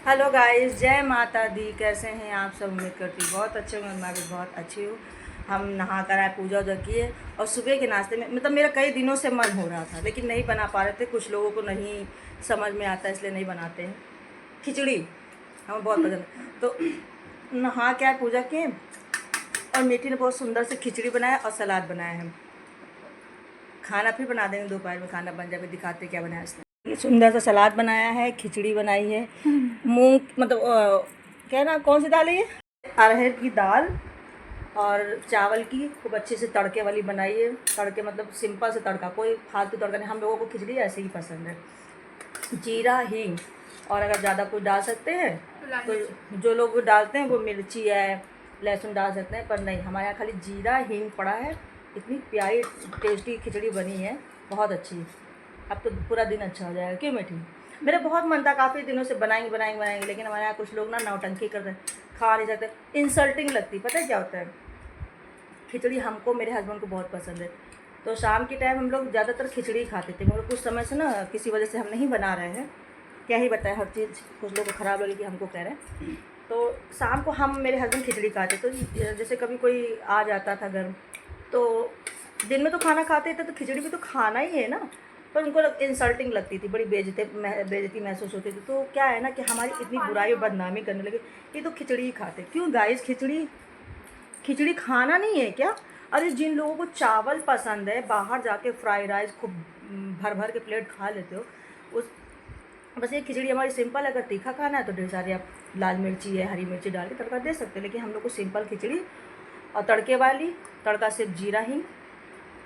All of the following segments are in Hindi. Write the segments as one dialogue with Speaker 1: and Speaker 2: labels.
Speaker 1: हेलो गाइस, जय माता दी। कैसे हैं आप सब? उम्मीद करती हूँ बहुत अच्छे होंगे। मैं भी बहुत अच्छी हूँ। हम नहा कर आए, पूजा वूजा किए और सुबह के नाश्ते में मतलब मेरा कई दिनों से मन हो रहा था लेकिन नहीं बना पा रहे थे। कुछ लोगों को नहीं समझ में आता इसलिए नहीं बनाते हैं। खिचड़ी हमें बहुत पसंद है तो नहा के आए, पूजा किए और मीठी ने बहुत सुंदर से खिचड़ी बनाया और सलाद बनाया है। खाना फिर बना देंगे, दोपहर में खाना बन जाए, दिखाते क्या बनाया इसने। ये सुंदर सा सलाद बनाया है, खिचड़ी बनाई है, मूंग मतलब क्या ना, कौन सी दाल है ये? अरहर की दाल और चावल की खूब अच्छे से तड़के वाली बनाई है। तड़के मतलब सिंपल से तड़का, कोई फालतू तड़का नहीं। हम लोगों को खिचड़ी ऐसे ही पसंद है। जीरा, हींग और अगर ज़्यादा कुछ डाल सकते हैं तो जो लोग डालते हैं वो मिर्ची है, लहसुन डाल सकते हैं, पर नहीं, हमारे यहाँ खाली जीरा हींग पड़ा है। इतनी प्यारी टेस्टी खिचड़ी बनी है, बहुत अच्छी। अब तो पूरा दिन अच्छा हो जाएगा। क्यों मीठी? मेरा बहुत मन था काफ़ी दिनों से बनाएंगे बनाएंगे बनाएंगे, लेकिन हमारे यहाँ कुछ लोग ना नौटंकी करते हैं, खा नहीं सकते, इंसल्टिंग लगती। पता है क्या होता है? खिचड़ी हमको, मेरे हस्बैंड को बहुत पसंद है, तो शाम के टाइम हम लोग ज़्यादातर खिचड़ी खाते थे, मगर कुछ समय से ना किसी वजह से हम नहीं बना रहे हैं। क्या ही बताएं, हर चीज़ कुछ लोगों को ख़राब लगेगी, हमको कह रहे हैं। तो शाम को हम, मेरे हस्बैंड खिचड़ी खाते, तो जैसे कभी कोई आ जाता था घर, तो दिन में तो खाना खाते थे तो खिचड़ी भी तो खाना ही है ना, पर उनको इंसल्टिंग लगती थी, बड़ी बेइज्जती महसूस होती थी। तो क्या है ना कि हमारी इतनी बुराई और बदनामी करने लगे, ये तो खिचड़ी ही खाते। क्यों गाइस? खिचड़ी खिचड़ी खाना नहीं है क्या? अरे जिन लोगों को चावल पसंद है, बाहर जाके फ्राइड राइस खूब भर भर के प्लेट खा लेते हो, उस बस ये खिचड़ी हमारी सिंपल है। अगर तीखा खाना है तो ढेर सारी आप लाल मिर्ची है, हरी मिर्ची डाल के तड़का दे सकते हैं, लेकिन हम लोग को सिंपल खिचड़ी और तड़के वाली। तड़का सिर्फ जीरा ही,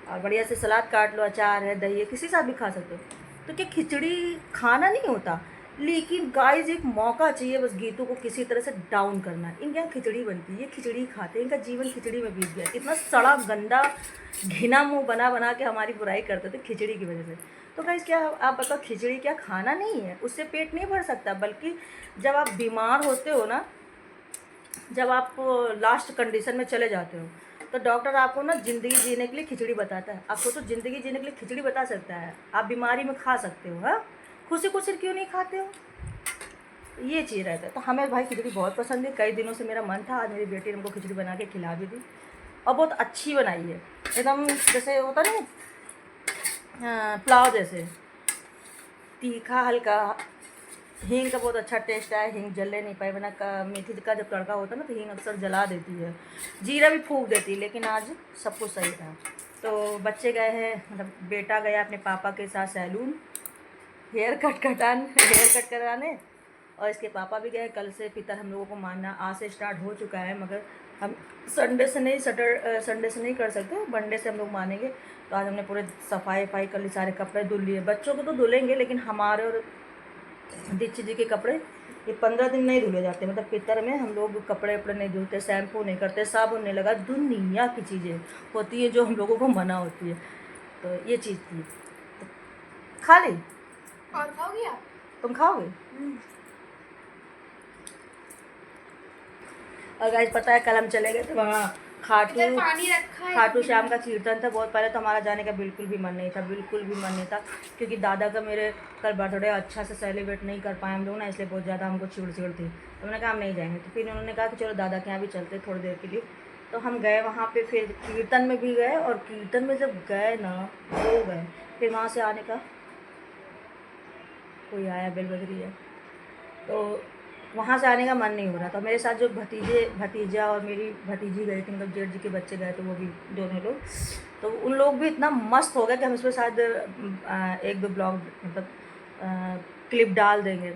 Speaker 1: और बढ़िया से सलाद काट लो, अचार है, दही है, किसी साथ भी खा सकते हो। तो क्या खिचड़ी खाना नहीं होता? लेकिन गाइस एक मौका चाहिए बस गीतों को किसी तरह से डाउन करना है। इनके यहाँ खिचड़ी बनती है, ये खिचड़ी खाते हैं, इनका जीवन खिचड़ी में बीत गया। इतना सड़ा गंदा घिना मुंह बना बना के हमारी बुराई करते थे खिचड़ी की वजह से। तो गाइस क्या आप बताओ, खिचड़ी क्या खाना नहीं है? उससे पेट नहीं भर सकता, बल्कि जब आप बीमार होते हो ना, जब आप लास्ट कंडीशन में चले जाते हो, तो डॉक्टर आपको ना ज़िंदगी जीने के लिए खिचड़ी बताता है। आपको तो ज़िंदगी जीने के लिए खिचड़ी बता सकता है, आप बीमारी में खा सकते हो। हाँ, खुशी खुशी क्यों नहीं खाते हो? ये चीज़ रहता है। तो हमें भाई खिचड़ी बहुत पसंद है, कई दिनों से मेरा मन था। आज मेरी बेटी ने हमको खिचड़ी बना के खिला भी दी और बहुत अच्छी बनाई है, एकदम जैसे होता ना पुलाव जैसे, तीखा हल्का। हींग का बहुत अच्छा टेस्ट आया, हींग जलने नहीं पाए, वरना का मेथी का जब तड़का होता है ना तो हींग अक्सर जला देती है, जीरा भी फूंक देती है, लेकिन आज सब कुछ सही था। तो बच्चे गए हैं, मतलब बेटा गया अपने पापा के साथ सैलून हेयर कट कराने, और इसके पापा भी गए। कल से पितर हम लोगों को मानना आज से स्टार्ट हो चुका है, मगर हम संडे से नहीं कर सकते, मंडे से हम लोग मानेंगे। तो आज हमने पूरे सफाई कर ली, सारे कपड़े धुल लिए। बच्चों को तो धुलेंगे, लेकिन हमारे और दीक्षित जी के कपड़े ये 15 दिन नहीं धुले जाते। मतलब पितर में हम लोग कपड़े वपड़े नहीं धुलते, शैम्पू नहीं करते, साबुन नहीं लगा, दुनिया की चीज़ें होती है जो हम लोगों को मना होती है। तो ये चीज़ थी। तो खा ली?
Speaker 2: और खाओगी आप?
Speaker 1: तुम खाओगे? और गाइस पता है, कल हम चले गए थे वहाँ
Speaker 2: पानी रखा है,
Speaker 1: खाटू श्याम का कीर्तन था। बहुत पहले तो हमारा जाने का बिल्कुल भी मन नहीं था, बिल्कुल भी मन नहीं था, क्योंकि दादा का मेरे कल बर्थडे अच्छा से सेलिब्रेट नहीं कर पाए हम लोग ना, इसलिए बहुत ज़्यादा हमको चिड़ थी। तो मैंने कहा हम नहीं जाएंगे। तो फिर उन्होंने कहा कि चलो दादा के यहाँ भी चलते थोड़ी देर के लिए। तो हम गए वहाँ पे, फिर कीर्तन में भी गए, और कीर्तन में जब गए ना हो गए। फिर वहाँ से आने का, कोई आया, बेल बज रही है, तो वहाँ से आने का मन नहीं हो रहा था। मेरे साथ जो भतीजा और मेरी भतीजी गई थी, मतलब जेठ जी के बच्चे गए थे, वो भी दोनों लोग। तो उन लोग भी इतना मस्त हो गए कि हम इसमें शायद 1-2 ब्लॉग मतलब क्लिप डाल देंगे।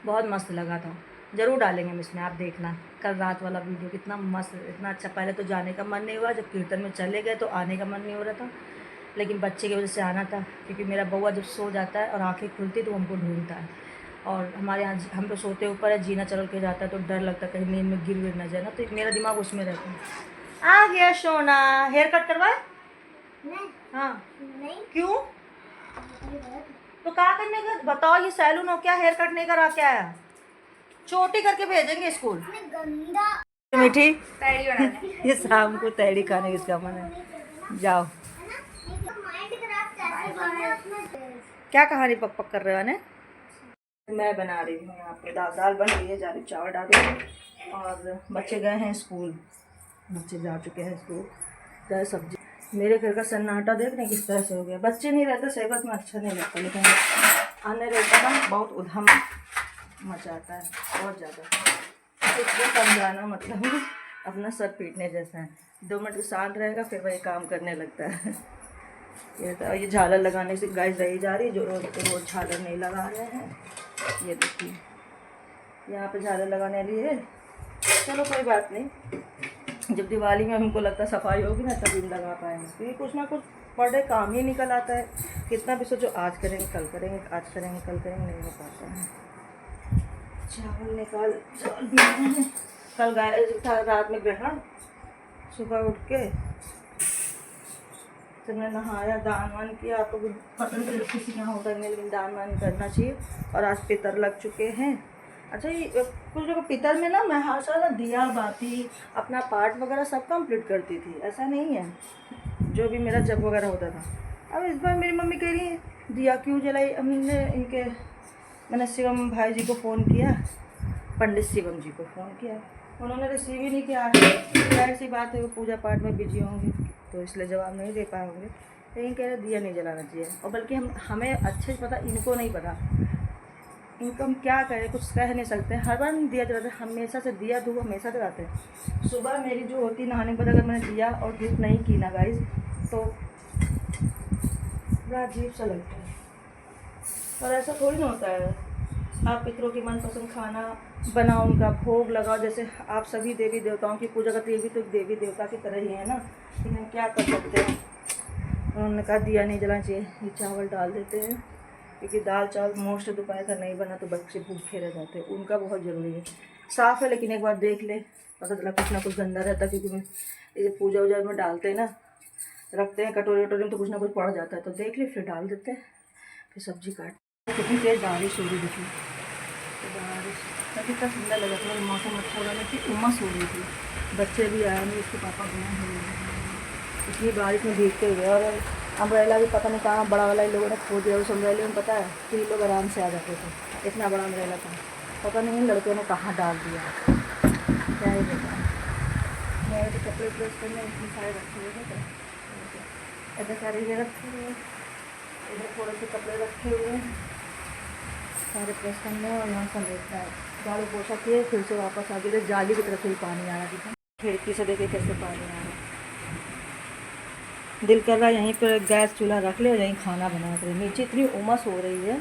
Speaker 1: बहुत मस्त लगा था, ज़रूर डालेंगे हम इसमें, आप देखना। कल रात वाला वीडियो कितना मस्त, इतना अच्छा। पहले तो जाने का मन नहीं हुआ, जब कीर्तन में चले गए तो आने का मन नहीं हो रहा था, लेकिन बच्चे की वजह से आना था, क्योंकि मेरा बउआ जब सो जाता है और आँखें खुलती तो हमको ढूंढता है। और हमारे यहाँ हम तो सोते ऊपर है, जीना चल के जाता है, तो डर लगता है कहीं नींद में गिर ना जाए ना, तो मेरा दिमाग उसमें रहता है। आ गया सोना, हेयर कट करवाए?
Speaker 2: नहीं।
Speaker 1: हाँ
Speaker 2: नहीं।
Speaker 1: क्यों? तो क्या करने का बताओ, ये सैलून हो क्या? हेयर कट नहीं करा क्या आया? चोटी करके भेजेंगे स्कूल।
Speaker 2: गंदा
Speaker 1: मीठी
Speaker 2: पैड़ी बनाने
Speaker 1: ये शाम को तैरी खाने किसका मन है? जाओ। क्या कहानी पक पक कर रहे हो ने? मैं बना रही हूँ यहाँ पे दाल बन रही है, जा रही चावल डाल रही हूँ। और बच्चे गए हैं स्कूल, बच्चे जा चुके हैं स्कूल। दाल सब्जी। मेरे घर का सन्नाटा देख रहे किस तरह से हो गया। बच्चे नहीं रहते सेहत में अच्छा नहीं लगता, लेकिन आने रहता ना बहुत उधम मचाता है बहुत ज़्यादा। इसको समझाना मतलब अपना सर पीटने जैसा है। 2 मिनट शांत रहेगा फिर वही काम करने लगता है। ये झालर लगाने से गाय रही जा रही, जो रोज झालर नहीं लगा रहे हैं। ये देखिए यहाँ पे झालर लगाने लिए है। चलो कोई बात नहीं, जब दिवाली में हमको लगता है सफाई होगी ना तभी लगा पाएंगे, क्योंकि कुछ ना कुछ पर डे काम ही निकल आता है। कितना भी सोचो आज करेंगे कल करेंगे, आज करेंगे कल करेंगे, नहीं हो पाता है। चावल निकाल, चावल भी कल गाय था रात में ग्रहण, सुबह उठ के सबने नहाया, दान वान किया। आपको पता नहीं किसी के यहाँ होता नहीं, लेकिन दान वान करना चाहिए। और आज पितर लग चुके हैं। अच्छा ये कुछ लोग पितर में ना मैं हर साल ना दिया बाती अपना पाठ वगैरह सब कंप्लीट करती थी, ऐसा नहीं है जो भी मेरा जब वगैरह होता था। अब इस बार मेरी मम्मी कह रही है दिया क्यों जलाई। हमने मैंने शिवम भाई जी को फ़ोन किया, पंडित शिवम जी को फ़ोन किया, उन्होंने रिसीव ही नहीं किया। जाहिर सी बात है वो पूजा पाठ में बिजी होंगे तो इसलिए जवाब नहीं दे पाएंगे। लेकिन कह रहे दिया नहीं जलाना चाहिए। और बल्कि हमें अच्छे से पता, इनको नहीं पता, इनको हम क्या करें, कुछ कह नहीं सकते। हर बार दिया जलाते, हमेशा से दिया धूप हमेशा जलाते हैं। सुबह मेरी जो होती नहाने के बाद अगर मैंने दिया और धूप नहीं की ना गाइस तो बड़ा अजीब सा लगता है। और ऐसा थोड़ी ना होता है, आप पितरों की मनपसंद खाना बनाओ, उनका भोग लगाओ। जैसे आप सभी देवी देवताओं की पूजा करते हैं, ये भी तो देवी देवता की तरह ही है ना, लेकिन क्या कर सकते हैं। उन्होंने कहा दिया नहीं जलाना चाहिए। ये चावल डाल देते हैं, क्योंकि दाल चावल मोस्ट दोपहर का नहीं बना तो बच्चे भूखे रह जाते हैं, उनका बहुत ज़रूरी है। साफ़ है लेकिन एक बार देख ले पता चला कुछ ना कुछ गंदा रहता है, क्योंकि ये पूजा वूजा में डालते हैं ना, रखते हैं कटोरी वटोरी में तो कुछ ना कुछ पड़ जाता है, तो देख ले फिर डाल देते हैं। फिर सब्जी काट, कितनी तेज़ बारिश हो रही देखिए, तो बारिश कितना सुंदर लगा था। मौसम अच्छा हो रहा थी, उमस हो रही थी। बच्चे भी आए नहीं, उसके पापा गए हैं इतनी बारिश में भीगते हुए। और अम्ब्रेला भी पता नहीं कहाँ बड़ा वाला इन लोगों ने खो दिया। उस अम्ब्रेले में पता है 3 लोग आराम से आ जाते थे, इतना बड़ा अम्ब्रेला था। पता नहीं इन लड़कों ने कहाँ डाल दिया, क्या ही देखा। मेरे तो कपड़े प्रेस करने इतने सारे रखे हुए थे, ऐसे सारे ये रखे हुए, इधर थोड़े से कपड़े रखे हुए हैं सारे प्रेस करने, और यहाँ समेटना है। झाड़ू पोछा किए, फिर से वापस आ गए। जाली की तरफ से ही पानी आ रहा था, खिड़की से देखे कैसे पानी आ रहा। दिल कर रहा है यहीं पर गैस चूल्हा रख ले और यहीं खाना बना कर। नीचे इतनी उमस हो रही है।